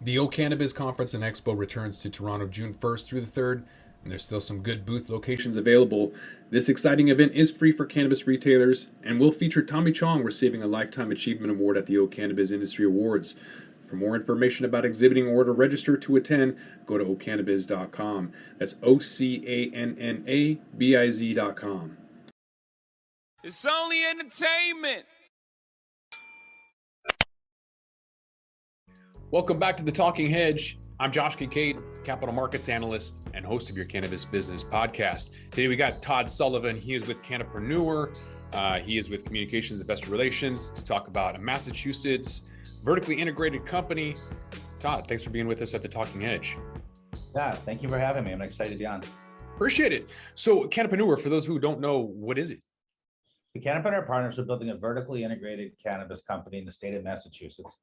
The O Cannabis Conference and Expo returns to Toronto June 1st through the 3rd, and there's still some good booth locations available. This exciting event is free for cannabis retailers and will feature Tommy Chong receiving a Lifetime Achievement Award at the O Cannabis Industry Awards. For more information about exhibiting or to register to attend, go to ocannabis.com. That's OCANNABIZ.com. It's only entertainment. Welcome back to The Talking Hedge. I'm Josh Kincaid, capital markets analyst and host of your Cannabis Business Podcast. Today we got Todd Sullivan. He is with Cannapreneur. He is with Communications Investor Relations to talk about a Massachusetts vertically integrated company. Todd, thanks for being with us at The Talking Hedge. Yeah, thank you for having me. I'm excited to be on. Appreciate it. So Cannapreneur, for those who don't know, what is it? The Cannapreneur Partners are building a vertically integrated cannabis company in the state of Massachusetts.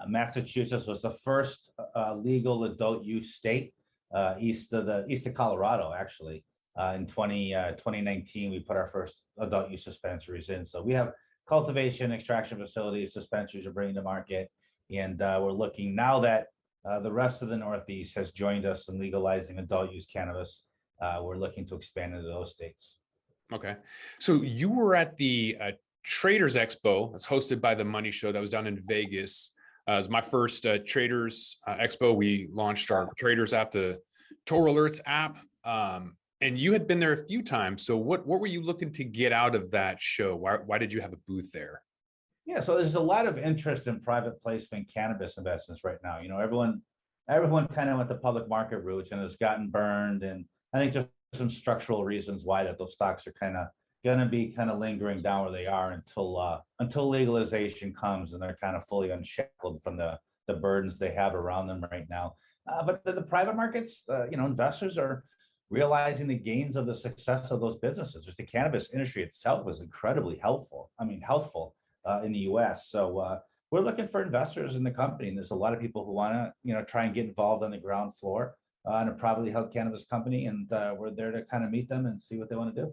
Massachusetts was the first legal adult use state east of Colorado, actually. In 2019, we put our first adult use dispensaries in. So we have cultivation, extraction facilities, dispensaries are bringing to market. And we're looking now that the rest of the Northeast has joined us in legalizing adult use cannabis. We're looking to expand into those states. Okay. So you were at the TraderExpo that's hosted by The Money Show that was down in Vegas. It was my first Traders Expo. We launched our Traders app, the Tour Alerts app. And you had been there a few times. So what were you looking to get out of that show? Why did you have a booth there? Yeah, so there's a lot of interest in private placement cannabis investments right now. You know, everyone kind of went the public market route and has gotten burned. And I think just some structural reasons why that those stocks are kind of going to be kind of lingering down where they are until legalization comes and they're kind of fully unshackled from the burdens they have around them right now. But the private markets, investors are realizing the gains of the success of those businesses. Just the cannabis industry itself was incredibly healthful in the U.S. So we're looking for investors in the company, and there's a lot of people who want to try and get involved on the ground floor in a privately held cannabis company, and we're there to kind of meet them and see what they want to do.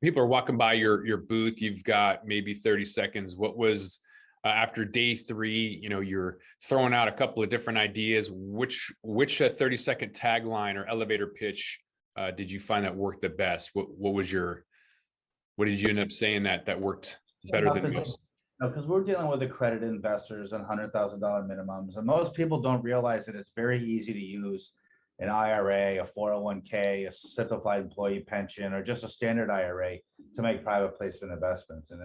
People are walking by your booth. You've got maybe 30 seconds. What was after day 3? You're throwing out a couple of different ideas. Which 30-second tagline or elevator pitch did you find that worked the best? What did you end up saying that worked better than most? Because we're dealing with accredited investors and $100,000 minimums, and most people don't realize that it's very easy to use an IRA, a 401k, a simplified employee pension, or just a standard IRA to make private placement investments. And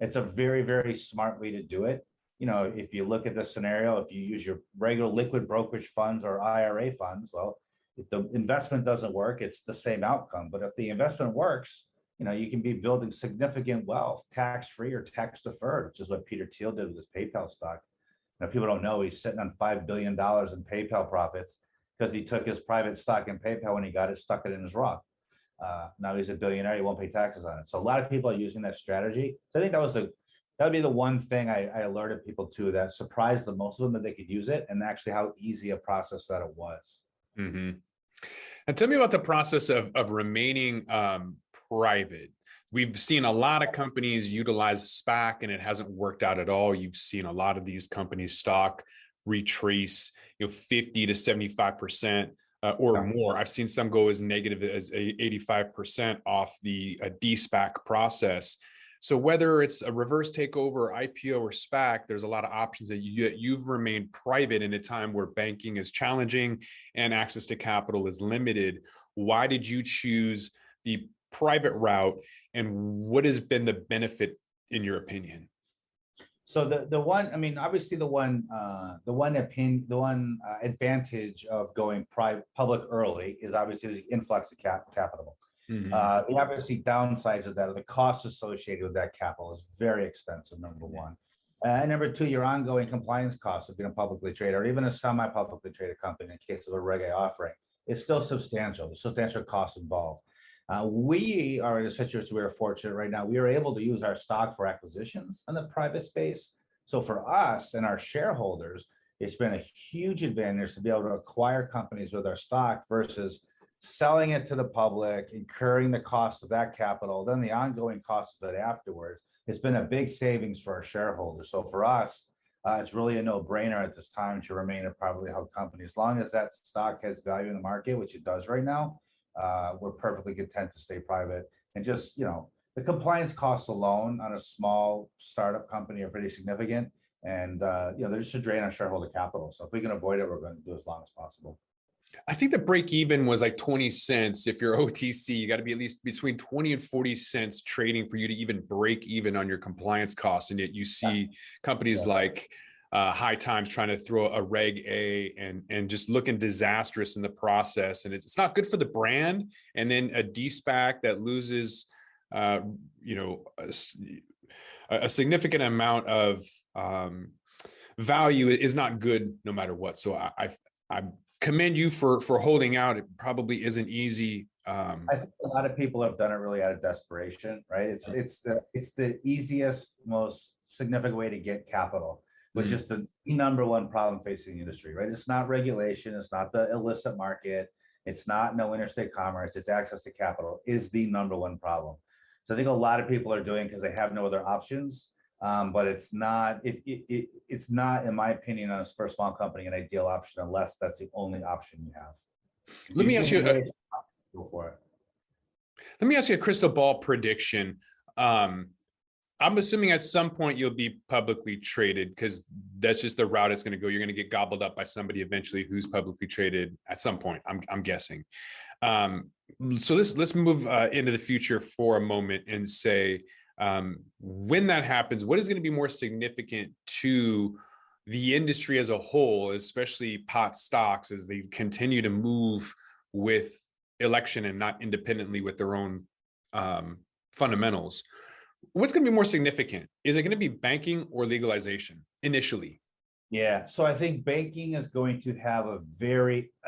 it's a very, very smart way to do it. If you look at this scenario, if you use your regular liquid brokerage funds or IRA funds, well, if the investment doesn't work, it's the same outcome. But if the investment works, you can be building significant wealth, tax-free or tax-deferred, which is what Peter Thiel did with his PayPal stock. People don't know he's sitting on $5 billion in PayPal profits because he took his private stock in PayPal when he got it, stuck it in his Roth. Now he's a billionaire. He won't pay taxes on it. So a lot of people are using that strategy. So I think that would be the one thing I alerted people to that surprised the most of them that they could use it, and actually how easy a process that it was. Mm-hmm. And tell me about the process of remaining private. We've seen a lot of companies utilize SPAC and it hasn't worked out at all. You've seen a lot of these companies' stock retrace 50 to 75% or more. I've seen some go as negative as 85% off the de-SPAC process. So whether it's a reverse takeover, IPO, or SPAC, there's a lot of options that you've remained private in a time where banking is challenging and access to capital is limited. Why did you choose the private route, and what has been the benefit in your opinion? So the one advantage of going public early is obviously the influx of capital. Mm-hmm. The obviously downsides of that are the costs associated with that capital is very expensive, number one. And number two, your ongoing compliance costs of being a publicly traded or even a semi-publicly traded company in case of a Reg A offering is still substantial. There's substantial costs involved. We are in a situation where we're fortunate right now. We are able to use our stock for acquisitions in the private space. So for us and our shareholders, it's been a huge advantage to be able to acquire companies with our stock versus selling it to the public, incurring the cost of that capital, then the ongoing cost of it afterwards. It's been a big savings for our shareholders. So for us, it's really a no-brainer at this time to remain a privately held company. As long as that stock has value in the market, which it does right now, we're perfectly content to stay private. And just, the compliance costs alone on a small startup company are pretty significant. And, they're just a drain on shareholder capital. So if we can avoid it, we're going to do as long as possible. I think the break even was like 20 cents. If you're OTC, you got to be at least between 20 and 40 cents trading for you to even break even on your compliance costs. And yet you see companies like High Times trying to throw a Reg A and just looking disastrous in the process. And it's not good for the brand. And then a D-SPAC that loses, a significant amount of value is not good no matter what. So I commend you for holding out. It probably isn't easy. I think a lot of people have done it really out of desperation, right? It's the easiest, most significant way to get capital, which is the number one problem facing the industry, right? It's not regulation, it's not the illicit market, it's not no interstate commerce, it's access to capital is the number one problem. So I think a lot of people are doing because they have no other options. But it's not, it's not, in my opinion, for a small company, an ideal option unless that's the only option you have. Let me ask you, go for it. Let me ask you a crystal ball prediction. I'm assuming at some point you'll be publicly traded because that's just the route it's going to go. You're going to get gobbled up by somebody eventually who's publicly traded at some point. I'm guessing. So let's move into the future for a moment and say, when that happens, what is going to be more significant to the industry as a whole, especially pot stocks, as they continue to move with election and not independently with their own fundamentals? What's going to be more significant? Is it going to be banking or legalization initially? Yeah, so I think banking is going to have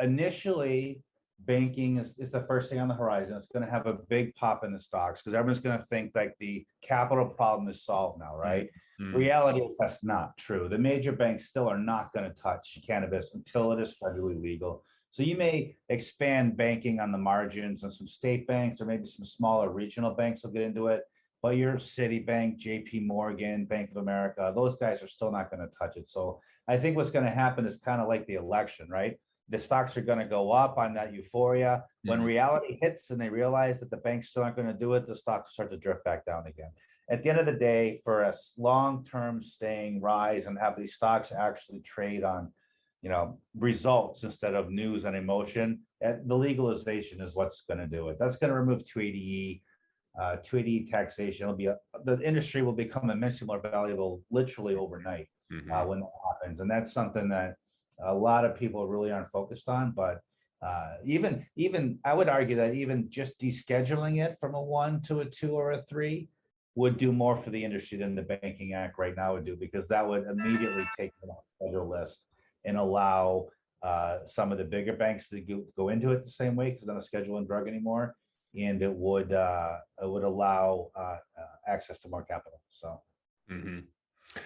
initially, banking is the first thing on the horizon. It's going to have a big pop in the stocks because everyone's going to think like the capital problem is solved now, right? Reality is that's not true. The major banks still are not going to touch cannabis until it is federally legal. So you may expand banking on the margins, and some state banks or maybe some smaller regional banks will get into it. But your Citibank, JP Morgan, Bank of America, those guys are still not going to touch it. So I think what's going to happen is kind of like the election, right? The stocks are going to go up on that euphoria. When reality hits and they realize that the banks still aren't going to do it, the stocks start to drift back down again. At the end of the day, for a long-term staying rise and have these stocks actually trade on, results instead of news and emotion, the legalization is what's going to do it. That's going to remove 280E. 280E taxation. The industry will become immensely more valuable literally overnight when that happens. And that's something that a lot of people really aren't focused on, but even I would argue that even just descheduling it from a 1 to a 2 or a 3 would do more for the industry than the Banking Act right now would do, because that would immediately take it off the federal list and allow some of the bigger banks to go into it the same way, because it's not a scheduling drug anymore, and it would allow access to more capital. So,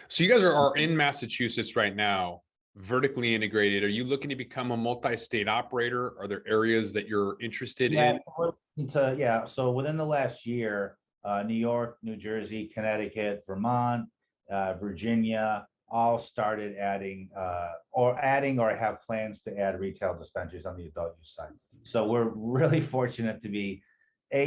so you guys are in Massachusetts right now, vertically integrated. Are you looking to become a multi-state operator? Are there areas that you're interested in? So within the last year, New York, New Jersey, Connecticut, Vermont, Virginia, all started adding or have plans to add retail dispensaries on the adult use side. So we're really fortunate to be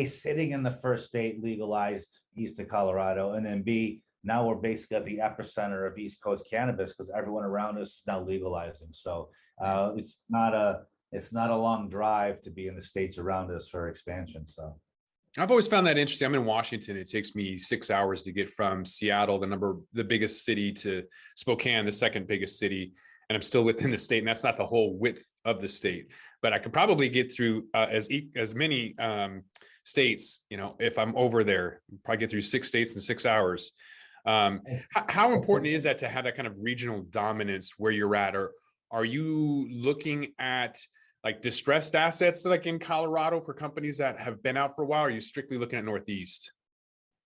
sitting in the first state legalized east of Colorado, and then B, now we're basically at the epicenter of East Coast cannabis because everyone around us is now legalizing. So it's not a long drive to be in the states around us for expansion. So I've always found that interesting. I'm in Washington. It takes me 6 hours to get from Seattle, the biggest city, to Spokane, the second biggest city, and I'm still within the state. And that's not the whole width of the state, but I could probably get through as many states, if I'm over there. Probably get through 6 states in 6 hours. How important is that to have that kind of regional dominance where you're at? Or are you looking at like distressed assets like in Colorado for companies that have been out for a while? Or are you strictly looking at Northeast?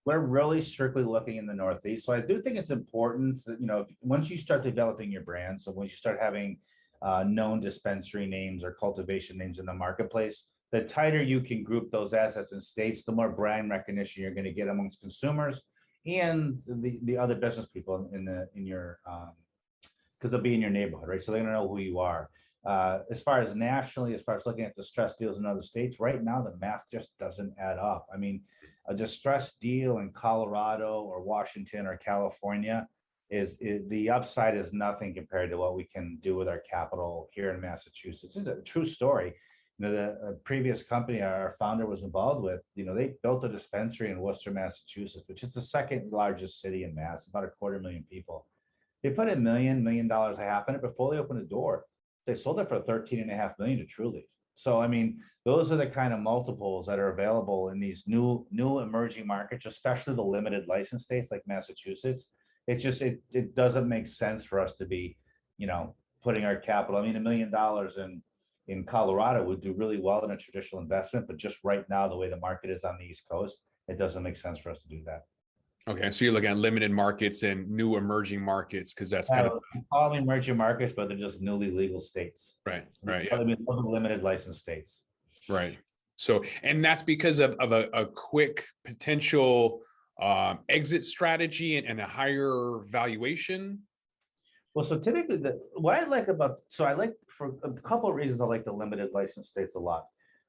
We're really strictly looking in the Northeast. So I do think it's important that, once you start developing your brand, so once you start having known dispensary names or cultivation names in the marketplace, the tighter you can group those assets in states, the more brand recognition you're going to get amongst consumers and the other business people in your because they'll be in your neighborhood, right? So they're gonna know who you are. As far as nationally, as far as looking at distressed deals in other states, right now the math just doesn't add up. I mean, a distressed deal in Colorado or Washington or California is the upside is nothing compared to what we can do with our capital here in Massachusetts. It's a true story. You know, the previous company our founder was involved with, you know, they built a dispensary in Worcester, Massachusetts, which is the second largest city in Mass, about 250,000 people. They put $1 million a half in it before they opened the door. They sold it for 13.5 million to Trulieve. So I mean, those are the kind of multiples that are available in these new emerging markets, especially the limited license states like Massachusetts. It's just it doesn't make sense for us to be, you know, putting our capital. I mean, $1 million in Colorado would do really well in a traditional investment, but just right now, the way the market is on the East Coast, it doesn't make sense for us to do that. Okay, so you're looking at limited markets and new emerging markets because that's kind of Call them emerging markets, but they're just newly legal states. right, right, I mean, limited license states. right. So, and that's because of a quick potential exit strategy and a higher valuation. Well, so typically, what I like about, so I like, for a couple of reasons, I like the limited license states a lot.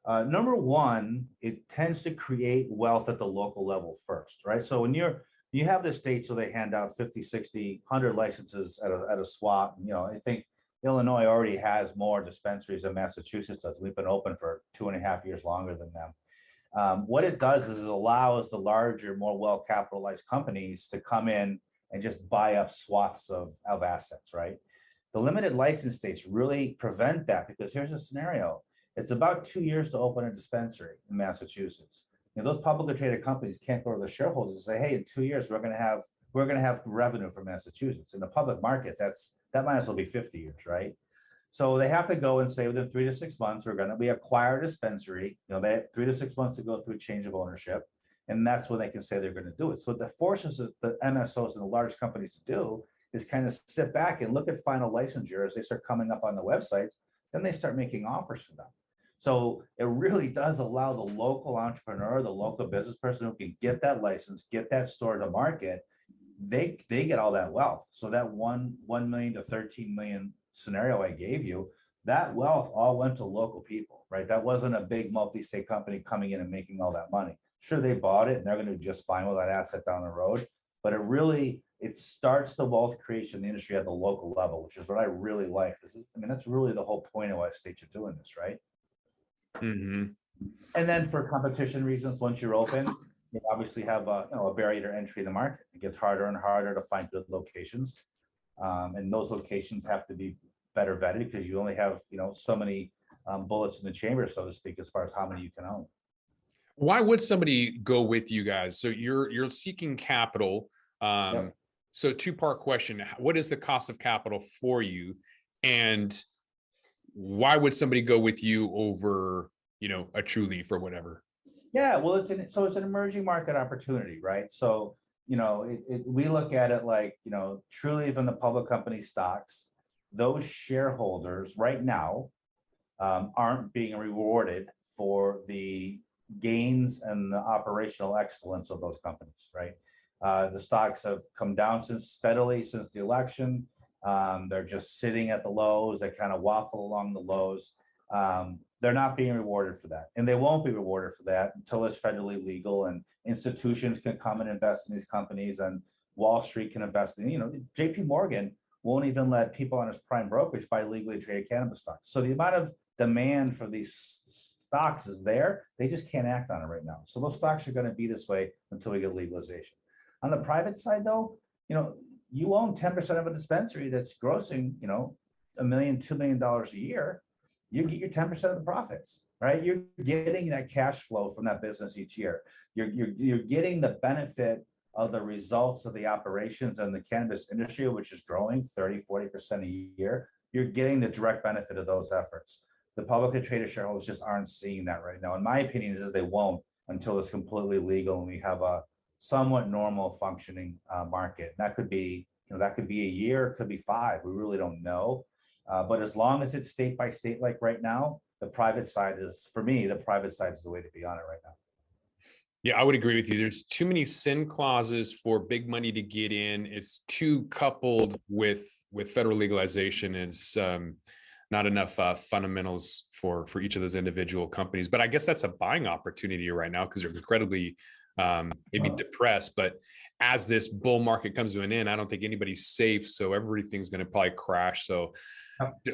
Number one, it tends to create wealth at the local level first, right? So when you have the states where they hand out 50, 60, 100 licenses at a swap, you know, I think Illinois already has more dispensaries than Massachusetts does. We've been open for 2.5 years longer than them. What it does is it allows the larger, more well-capitalized companies to come in and just buy up swaths of assets, right? The limited license states really prevent that, because here's a scenario. It's about 2 years to open a dispensary in Massachusetts. You know, those publicly traded companies can't go to the shareholders and say, hey, in 2 years, we're going to have revenue from Massachusetts. In the public markets, that might as well be 50 years, right? So they have to go and say within 3 to 6 months, we acquire a dispensary. You know, they have 3 to 6 months to go through change of ownership. And that's when they can say they're going to do it. So what that forces the MSOs and the large companies to do is kind of sit back and look at final licensure as they start coming up on the websites. Then they start making offers for them. So it really does allow the local entrepreneur, the local business person who can get that license, get that store to market, they get all that wealth. So that 1 million to 13 million scenario I gave you, that wealth all went to local people, right? That wasn't a big multi-state company coming in and making all that money. Sure, they bought it and they're going to do just fine with that asset down the road, but it starts the wealth creation in the industry at the local level, which is what I really like. I mean, that's really the whole point of why states are doing this, right? Mm-hmm. And then for competition reasons, once you're open, you obviously have a barrier to entry in the market. It gets harder and harder to find good locations, and those locations have to be better vetted because you only have so many bullets in the chamber, so to speak, as far as how many you can own. Why would somebody go with you guys? So you're seeking capital. Yep. So two-part question: what is the cost of capital for you, and why would somebody go with you over a Trulieve or whatever? Yeah, well, it's an emerging market opportunity, right? So we look at it like Trulieve and the public company stocks. Those shareholders right now aren't being rewarded for the gains and the operational excellence of those companies, right? The stocks have come down steadily since the election. They're just sitting at the lows. They kind of waffle along the lows. They're not being rewarded for that, and they won't be rewarded for that until it's federally legal and institutions can come and invest in these companies, and Wall Street can invest in. JP Morgan won't even let people on his prime brokerage buy legally traded cannabis stocks. So the amount of demand for these stocks is there. They just can't act on it right now. So those stocks are going to be this way until we get legalization. On the private side, though, you own 10% of a dispensary that's grossing, $1 million, $2 million a year. You get your 10% of the profits, right? You're getting that cash flow from that business each year. You're getting the benefit of the results of the operations and the cannabis industry, which is growing 30, 40% a year. You're getting the direct benefit of those efforts. The publicly traded shareholders just aren't seeing that right now. In my opinion, is they won't until it's completely legal and we have a somewhat normal functioning market. And that could be, a year, it could be 5. We really don't know. But as long as it's state by state, like right now, the private side is the way to be on it right now. Yeah, I would agree with you. There's too many sin clauses for big money to get in. It's too coupled with federal legalization. It's not enough fundamentals for each of those individual companies. But I guess that's a buying opportunity right now because they're incredibly maybe depressed. But as this bull market comes to an end, I don't think anybody's safe. So everything's going to probably crash. So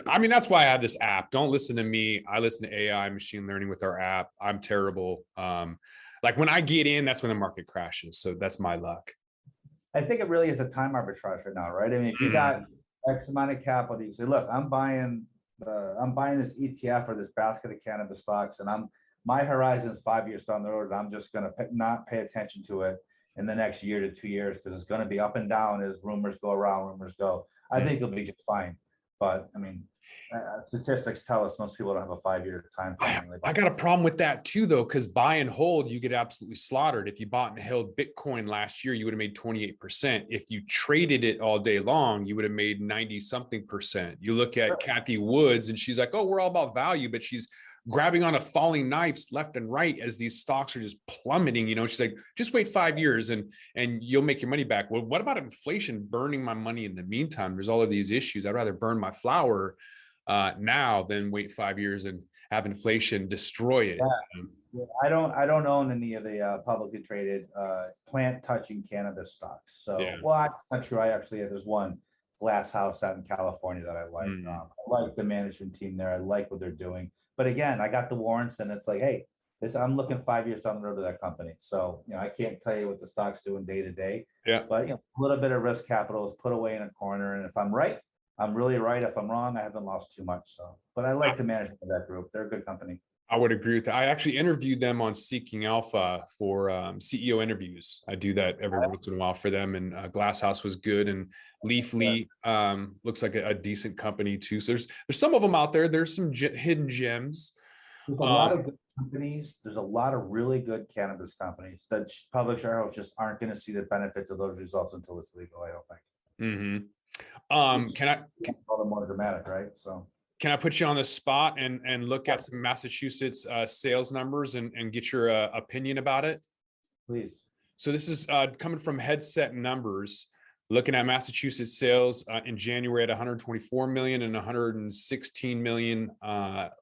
I mean, that's why I have this app. Don't listen to me. I listen to AI, machine learning with our app. I'm terrible. Like when I get in, that's when the market crashes. So that's my luck. I think it really is a time arbitrage right now, right? I mean, if you got X amount of capital, you say, look, I'm buying this ETF or this basket of cannabis stocks, and my horizon is 5 years down the road, and I'm just going to not pay attention to it in the next year to 2 years because it's going to be up and down as rumors go around, rumors go. I think it'll be just fine. But I mean, statistics tell us most people don't have a 5-year time frame. I got a problem with that too, though, because buy and hold, you get absolutely slaughtered. If you bought and held Bitcoin last year, you would have made 28%. If you traded it all day long, you would have made 90 something percent. You look at Kathy Woods and she's like, oh, we're all about value, but she's grabbing on a falling knives left and right as these stocks are just plummeting. You know, she's like, just wait 5 years and you'll make your money back. Well, what about inflation burning my money in the meantime? There's all of these issues. I'd rather burn my flour now than wait 5 years and have inflation destroy it. Yeah. I don't own any of the publicly traded plant touching cannabis stocks. So, well, that's not true. There's one glass house out in California that I like. I like the management team there. I like what they're doing. But again, I got the warrants, and it's like, hey, I'm looking 5 years down the road to that company. So, I can't tell you what the stock's doing day to day. Yeah. But a little bit of risk capital is put away in a corner, and if I'm right, I'm really right. If I'm wrong, I haven't lost too much. So, but I like the management of that group. They're a good company. I would agree with that. I actually interviewed them on Seeking Alpha for CEO interviews. I do that every once in a while for them. And Glasshouse was good, and Leafly looks like a decent company too. So there's some of them out there. There's some hidden gems. There's a lot of good companies. There's a lot of really good cannabis companies that public shareholders just aren't going to see the benefits of those results until it's legal, I don't think. Can I all the more dramatic, right? So can I put you on the spot and look at some Massachusetts sales numbers and get your opinion about it? Please. So this is coming from Headset Numbers, looking at Massachusetts sales in January at 124 million and 116 million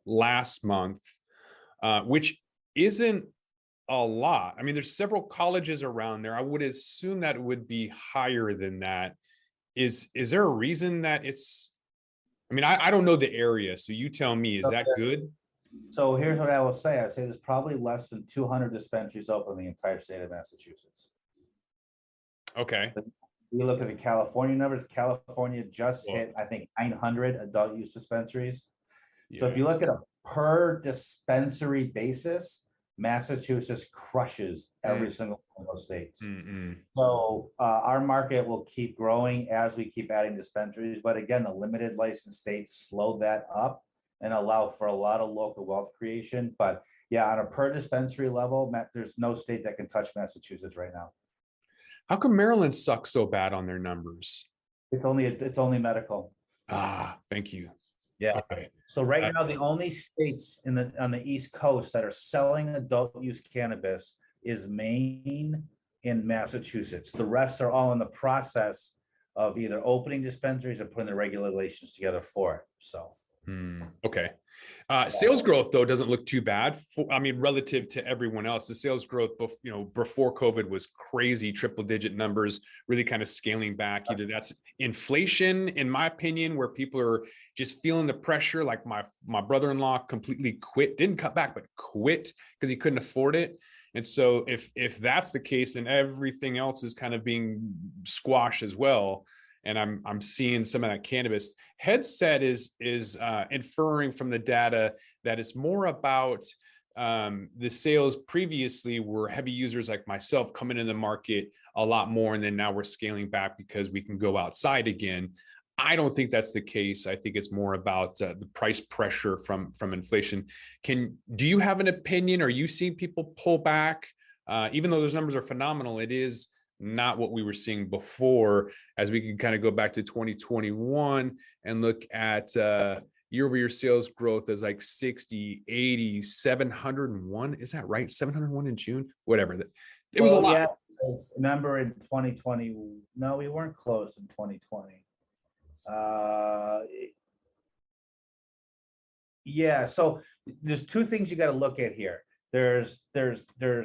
last month, which isn't a lot. I mean, there's several colleges around there. I would assume that it would be higher than that. Is there a reason that it's, I mean, I don't know the area, so you tell me, is that good? So here's what I will say. I'd say there's probably less than 200 dispensaries open in the entire state of Massachusetts. Okay. You look at the California numbers, California just hit, I think, 900 adult use dispensaries. Yeah. So if you look at a per dispensary basis, Massachusetts crushes every single one of those states. So our market will keep growing as we keep adding dispensaries. But again, the limited license states slow that up and allow for a lot of local wealth creation. But yeah, on a per dispensary level, there's no state that can touch Massachusetts right now. How come Maryland sucks so bad on their numbers? It's only medical. Thank you. Yeah. Okay. So right now, the only states on the East Coast that are selling adult use cannabis is Maine and Massachusetts. The rest are all in the process of either opening dispensaries or putting the regulations together for it. So. Okay. Sales growth though doesn't look too bad. I mean, relative to everyone else, the sales growth, before COVID was crazy, triple-digit numbers, really kind of scaling back. Either that's inflation, in my opinion, where people are just feeling the pressure. Like my brother-in-law completely quit, didn't cut back, but quit because he couldn't afford it. And so if that's the case, then everything else is kind of being squashed as well. And I'm seeing some of that cannabis. Headset is inferring from the data that it's more about the sales previously were heavy users like myself coming in the market a lot more, and then now we're scaling back because we can go outside again. I don't think that's the case. I think it's more about the price pressure from inflation. Do you have an opinion? Are you seeing people pull back? Even though those numbers are phenomenal, it is not what we were seeing before, as we can kind of go back to 2021 and look at year-over-year sales growth is like 60, 80, 701. Is that right? 701 in June, whatever. It was a lot. Yeah, remember in 2020, no, we weren't closed in 2020. Yeah, so there's two things you got to look at here. There's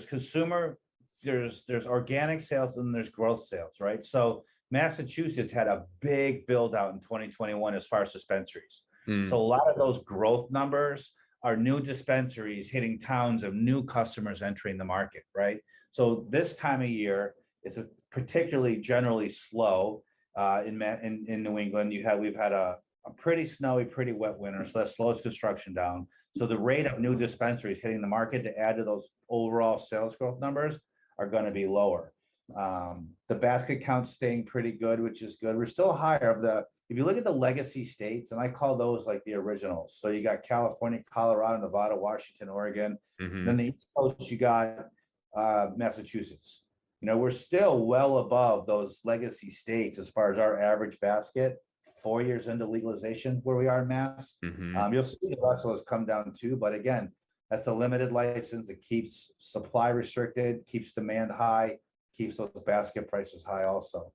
consumer, there's organic sales, and there's growth sales, right? So Massachusetts had a big build out in 2021 as far as dispensaries. So a lot of those growth numbers are new dispensaries hitting towns of new customers entering the market, right? So this time of year is particularly generally slow in New England. We've had a pretty snowy, pretty wet winter, so that slows construction down. So the rate of new dispensaries hitting the market to add to those overall sales growth numbers are going to be lower. The basket count's staying pretty good, which is good. We're still higher if you look at the legacy states, and I call those like the originals. So you got California, Colorado, Nevada, Washington, Oregon. Then the East Coast, you got Massachusetts. We're still well above those legacy states as far as our average basket 4 years into legalization where we are in Mass. You'll see the rest of those come down too, but again, that's a limited license. It keeps supply restricted, keeps demand high, keeps those basket prices high also.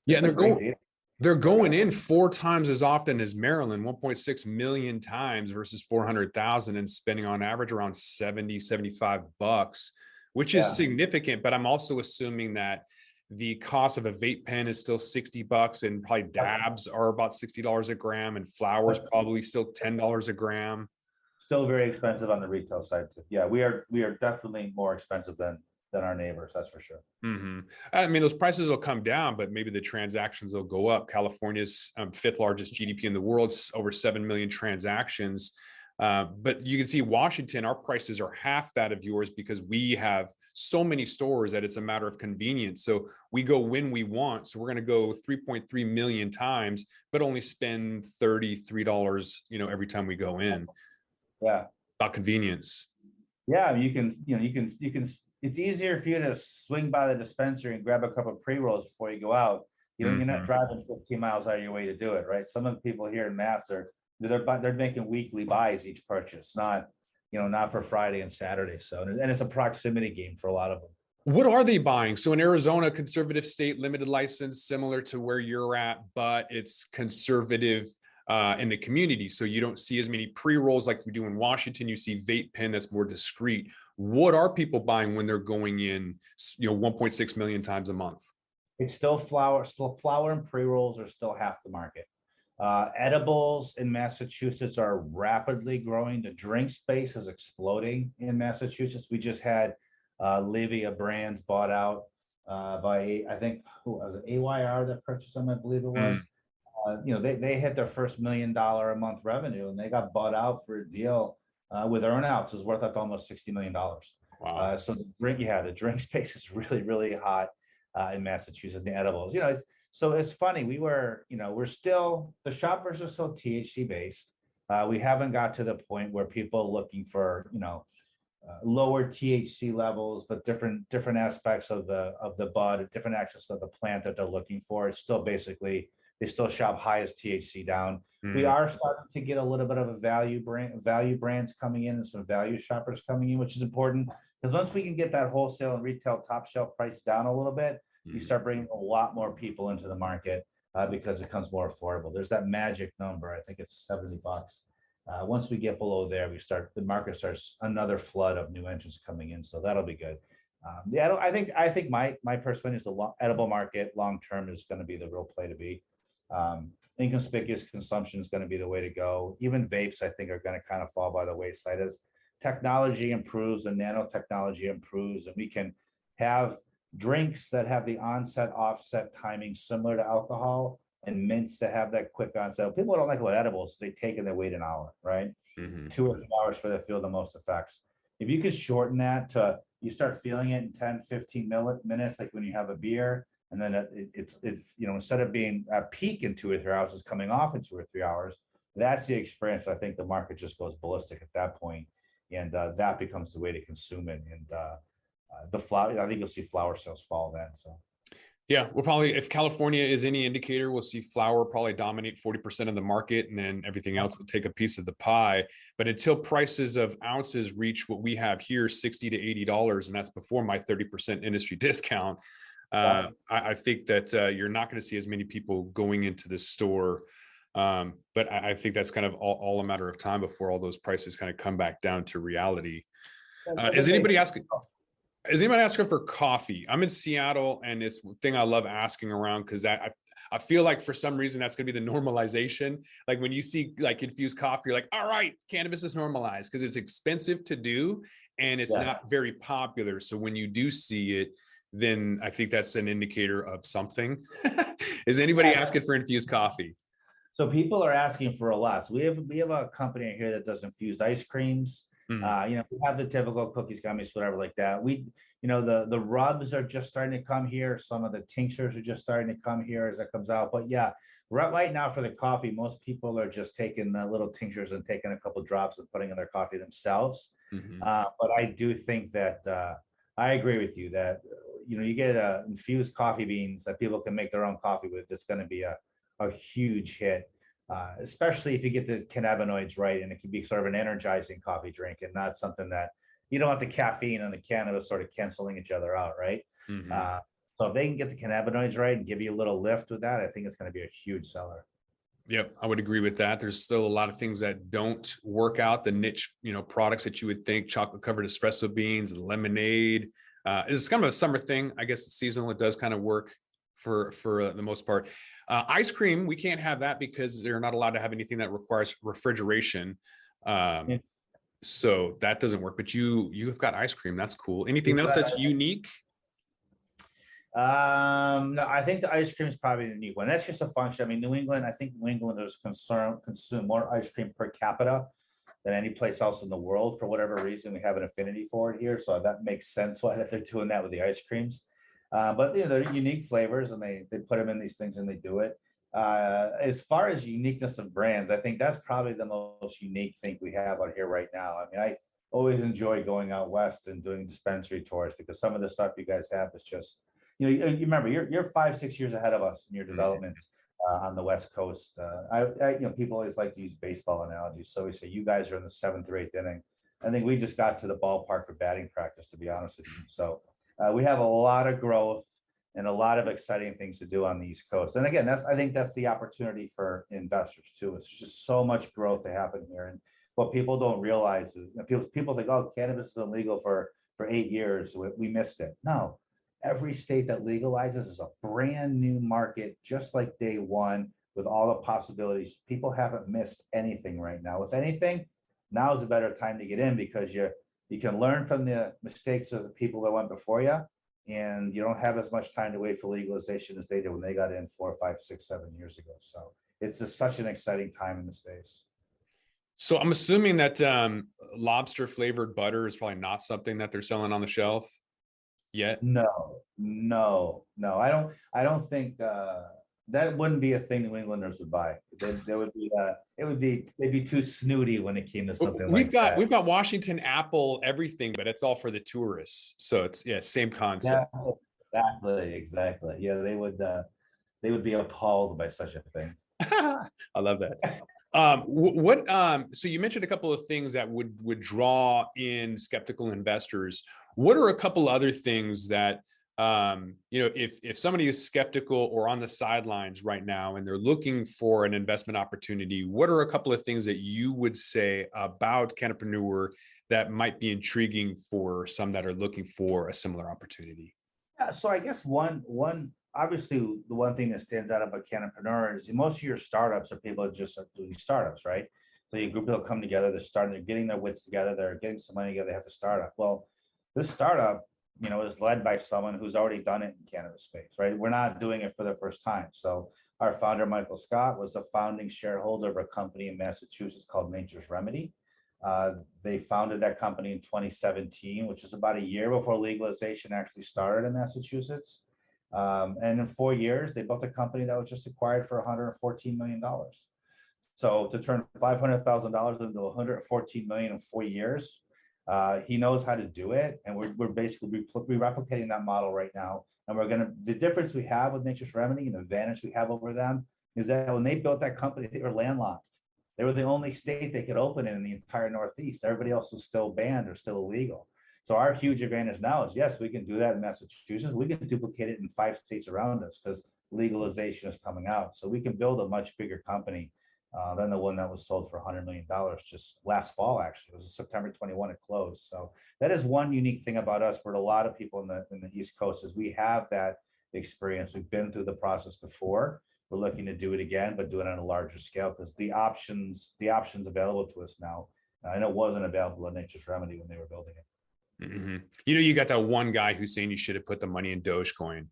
Yeah, and they're going in 4 times as often as Maryland, 1.6 million times versus 400,000, and spending on average around 70, $75, which is significant. But I'm also assuming that the cost of a vape pen is still $60, and probably dabs are about $60 a gram, and flowers probably still $10 a gram. Still very expensive on the retail side too. Yeah, we are definitely more expensive than our neighbors, that's for sure. I mean, those prices will come down, but maybe the transactions will go up. California's 5th largest GDP in the world, over 7 million transactions. But you can see Washington, our prices are half that of yours because we have so many stores that it's a matter of convenience. So we go when we want. So we're going to go 3.3 million times, but only spend $33, every time we go in. Yeah. About convenience. Yeah, you can, it's easier for you to swing by the dispensary and grab a couple of pre-rolls before you go out. You're not driving 15 miles out of your way to do it, right? Some of the people here in Mass they're making weekly buys each purchase, not for Friday and Saturday. So, and it's a proximity game for a lot of them. What are they buying? So in Arizona, conservative state, limited license, similar to where you're at, but it's conservative in the community. So you don't see as many pre-rolls like we do in Washington. You see vape pen that's more discreet. What are people buying when they're going in, 1.6 million times a month? It's still flower and pre-rolls are still half the market. Edibles in Massachusetts are rapidly growing. The drink space is exploding in Massachusetts. We just had Livia Brands bought out by, I think, who was it, AYR that purchased them, I believe it was. They hit their first $1 million a month revenue, and they got bought out for a deal with earnouts is worth up to almost $60 million. Wow. So the drink space is really, really hot in Massachusetts, the edibles. So it's funny, we're still, the shoppers are still THC based. We haven't got to the point where people are looking for, lower THC levels, but different aspects of the bud, different aspects of the plant that they're looking for. It's still basically, they still shop highest THC down. We are starting to get a little bit of a value brands coming in and some value shoppers coming in, which is important because once we can get that wholesale and retail top shelf price down a little bit, you start bringing a lot more people into the market because it becomes more affordable. There's that magic number. I think it's $70. Once we get below there, the market starts another flood of new entrants coming in. So that'll be good. I think my perspective is the edible market long term is going to be the real play to be. Inconspicuous consumption is going to be the way to go. Even vapes, I think, are going to kind of fall by the wayside as technology improves and nanotechnology improves, and we can have drinks that have the onset offset timing similar to alcohol and mints that have that quick onset. People don't like about edibles, they take and they wait an hour, right? 2 or 3 hours for them to feel the most effects. If you could shorten that to you start feeling it in 10, 15 minutes, like when you have a beer, and then it's instead of being at peak in 2 or 3 hours, it's coming off in 2 or 3 hours. That's the experience. I think the market just goes ballistic at that point, and that becomes the way to consume it. And the flower, I think you'll see flower sales fall then. So, Yeah, we'll probably, if California is any indicator, we'll see flower probably dominate 40% of the market, and then everything else will take a piece of the pie. But until prices of ounces reach what we have here, $60 to $80, and that's before my 30% industry discount, I think that you're not going to see as many people going into the store. But I think that's kind of all a matter of time before all those prices kind of come back down to reality. Is anybody asking? Is anybody asking for coffee? I'm in Seattle, and it's the thing I love asking around, because I feel like for some reason that's going to be the normalization. Like when you see like infused coffee, you're like, all right, cannabis is normalized, because it's expensive to do and it's not very popular. So when you do see it, then I think that's an indicator of something. Is anybody asking for infused coffee? So people are asking for a lot. So we have a company here that does infused ice creams. We have the typical cookies, gummies, whatever like that. The rubs are just starting to come here. Some of the tinctures are just starting to come here as that comes out. But yeah, right now for the coffee, most people are just taking the little tinctures and taking a couple drops and putting in their coffee themselves. But I do think that I agree with you that you get infused coffee beans that people can make their own coffee with. It's going to be a huge hit. Especially if you get the cannabinoids right, and it can be sort of an energizing coffee drink and not something that you don't want the caffeine and the cannabis sort of canceling each other out, right? So if they can get the cannabinoids right and give you a little lift with that, I think it's going to be a huge seller. Yep, I would agree with that. There's still a lot of things that don't work out. The niche, products that you would think, chocolate covered espresso beans, lemonade. It's kind of a summer thing. I guess it's seasonal. It does kind of work for the most part. Ice cream, we can't have that because they're not allowed to have anything that requires refrigeration. So that doesn't work, but you've got ice cream. That's cool. Anything else that's unique? No, I think the ice cream is probably the unique one. That's just a function. I mean, I think New Englanders consume more ice cream per capita than any place else in the world. For whatever reason, we have an affinity for it here. So that makes sense why they're doing that with the ice creams. But they're unique flavors, and they put them in these things and they do it. As far as uniqueness of brands, I think that's probably the most unique thing we have out here right now. I mean, I always enjoy going out west and doing dispensary tours, because some of the stuff you guys have is just, you remember you're 5-6 years ahead of us in your development on the West Coast. People always like to use baseball analogies. So we say you guys are in the 7th or 8th inning. I think we just got to the ballpark for batting practice, to be honest with you. So we have a lot of growth and a lot of exciting things to do on the East Coast. And again, I think that's the opportunity for investors too. It's just so much growth to happen here. And what people don't realize is people think, oh, cannabis has been legal for 8 years. We missed it. No, every state that legalizes is a brand new market, just like day one, with all the possibilities. People haven't missed anything right now. If anything, now is a better time to get in, because you can learn from the mistakes of the people that went before you, and you don't have as much time to wait for legalization as they did when they got in 4, 5, 6, 7 years ago. So it's just such an exciting time in the space. So I'm assuming that lobster flavored butter is probably not something that they're selling on the shelf yet. No. I don't think that wouldn't be a thing New Englanders would buy. They'd be too snooty when it came to something like that. We've got Washington apple, everything, but it's all for the tourists. So it's same concept. Yeah, exactly. Yeah, they would be appalled by such a thing. I love that. So you mentioned a couple of things that would draw in skeptical investors. What are a couple other things that if somebody is skeptical or on the sidelines right now and they're looking for an investment opportunity, what are a couple of things that you would say about Cannapreneur that might be intriguing for some that are looking for a similar opportunity? Yeah, so I guess one obviously the one thing that stands out about Cannapreneur is most of your startups are people that just are doing startups, right? So your group will come together, they're getting their wits together, they're getting some money together, they have a startup. Well, this startup, is led by someone who's already done it in cannabis space, right? We're not doing it for the first time. So our founder, Michael Scott, was the founding shareholder of a company in Massachusetts called Nature's Remedy. They founded that company in 2017, which is about a year before legalization actually started in Massachusetts. And in 4 years, they built a company that was just acquired for $114 million. So to turn $500,000 into $114 million in 4 years, He knows how to do it, and we're basically replicating that model right now. And the difference we have with Nature's Remedy and the advantage we have over them is that when they built that company, they were landlocked. They were the only state they could open in the entire Northeast. Everybody else was still banned or still illegal. So our huge advantage now is, yes, we can do that in Massachusetts. We can duplicate it in 5 states around us because legalization is coming out. So we can build a much bigger company than the one that was sold for $100 million just last fall. Actually, it was September 21 it closed. So that is one unique thing about us. For a lot of people in the East Coast, is we have that experience. We've been through the process before. We're looking to do it again, but do it on a larger scale because the options available to us now, and it wasn't available in Nature's Remedy when they were building it. Mm-hmm. You know, you got that one guy who's saying you should have put the money in Dogecoin.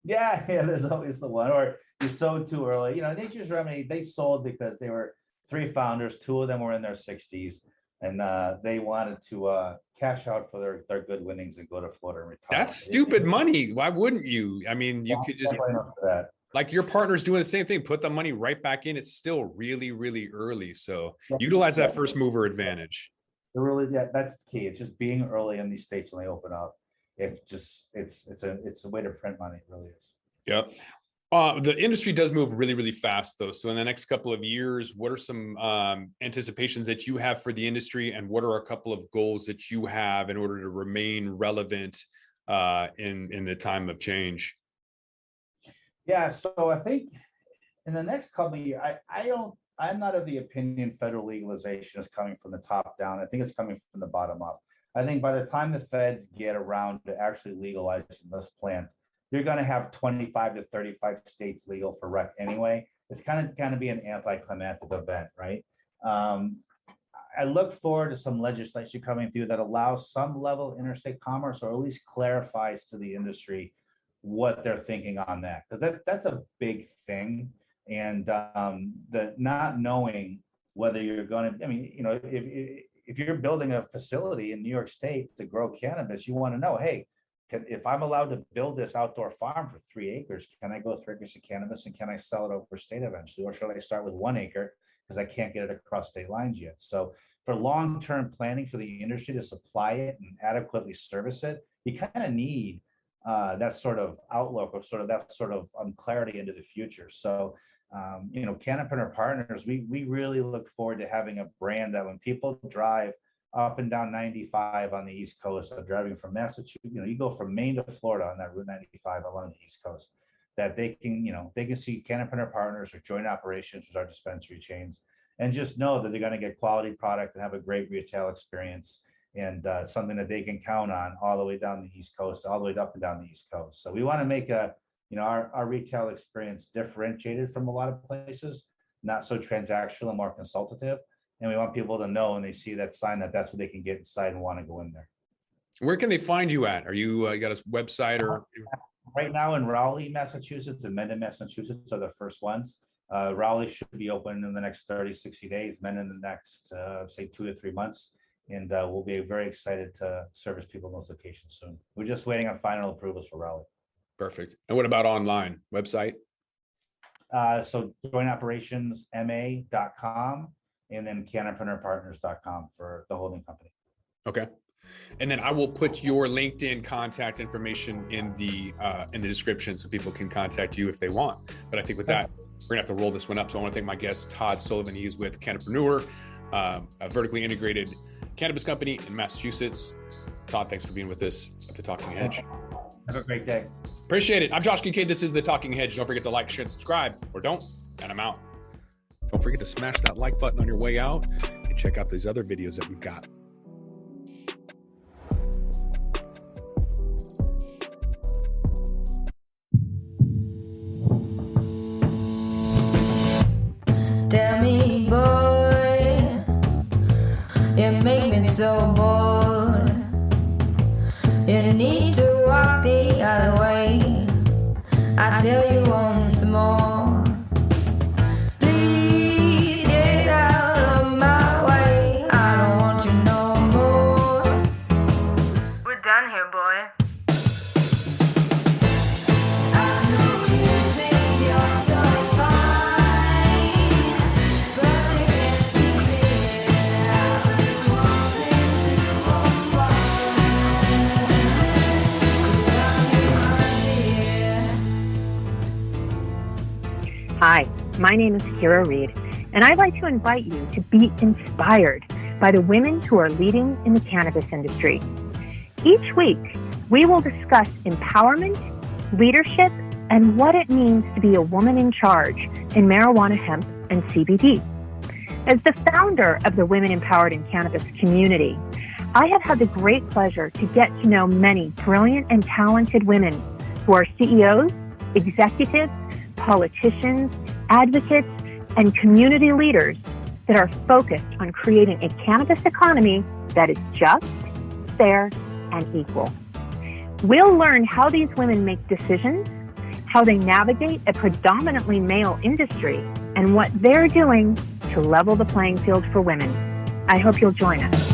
Yeah, there's always the one, or you sold too early. You know, Nature's Remedy, they sold because they were 3 founders, 2 of them were in their 60s, and they wanted to cash out for their good winnings and go to Florida and retire. That's stupid money. Why wouldn't you? I mean, you could just, like your partner's doing the same thing, put the money right back in. It's still really, really early. So utilize that first mover advantage. Really, that's the key. It's just being early in these states when they open up. It's a way to print money. It really is. Yep. The industry does move really, really fast though. So in the next couple of years, what are some anticipations that you have for the industry, and what are a couple of goals that you have in order to remain relevant in the time of change? Yeah, so I think in the next couple of years, I'm not of the opinion federal legalization is coming from the top down. I think it's coming from the bottom up. I think by the time the feds get around to actually legalizing this plant, you're going to have 25 to 35 states legal for rec anyway. It's kind of be an anticlimactic event, right? I look forward to some legislation coming through that allows some level of interstate commerce, or at least clarifies to the industry what they're thinking on that, because that's a big thing. And the not knowing whether you're going to, I mean, you know, if you're building a facility in New York State to grow cannabis, you want to know, hey, if I'm allowed to build this outdoor farm for 3 acres, can I go 3 acres of cannabis, and can I sell it over state eventually? Or should I start with 1 acre because I can't get it across state lines yet? So for long-term planning for the industry to supply it and adequately service it, you kind of need that sort of outlook, or that sort of clarity into the future. So, you know, Cannapreneur Partners, we really look forward to having a brand that when people drive up and down 95 on the East Coast, driving from Massachusetts, you know, you go from Maine to Florida on that Route 95 along the East Coast, that they can see Cannapreneur Partners or joint operations with our dispensary chains, and just know that they're going to get quality product and have a great retail experience, and something that they can count on all the way down the East Coast, all the way up and down the East Coast. So we want to make our retail experience differentiated from a lot of places, not so transactional and more consultative. And we want people to know when they see that sign that that's what they can get inside and want to go in there. Where can they find you at? Are you got a website or? Right now in Raleigh, Massachusetts, and Mendon, Massachusetts are the first ones. Raleigh should be open in the next 30, 60 days, Mendon in the next, say 2 to 3 months. And we'll be very excited to service people in those locations soon. We're just waiting on final approvals for Raleigh. Perfect. And what about online website? So jointoperations.ma.com, and then cannapreneurpartners.com for the holding company. Okay. And then I will put your LinkedIn contact information in the description so people can contact you if they want. But I think with that, we're gonna have to roll this one up. So I want to thank my guest, Todd Sullivan. He's with Cannapreneur, a vertically integrated cannabis company in Massachusetts. Todd, thanks for being with us at the Talking Hedge. Have a great day. Appreciate it. I'm Josh Kincaid. This is the Talking Hedge. Don't forget to like, share, and subscribe, or don't, and I'm out. Don't forget to smash that like button on your way out and check out these other videos that we've got. Tell me, boy, you make me so bored. You need to walk the other way. I tell you once more, please get out of my way. I don't want you no more. We're done here, boy. I know you think you're so fine, but you can't see it. I've been wanting to My name is Kira Reed, and I'd like to invite you to be inspired by the women who are leading in the cannabis industry. Each week, we will discuss empowerment, leadership, and what it means to be a woman in charge in marijuana, hemp, and CBD. As the founder of the Women Empowered in Cannabis community, I have had the great pleasure to get to know many brilliant and talented women who are CEOs, executives, politicians, advocates, and community leaders that are focused on creating a cannabis economy that is just, fair, and equal. We'll learn how these women make decisions, how they navigate a predominantly male industry, and what they're doing to level the playing field for women. I hope you'll join us.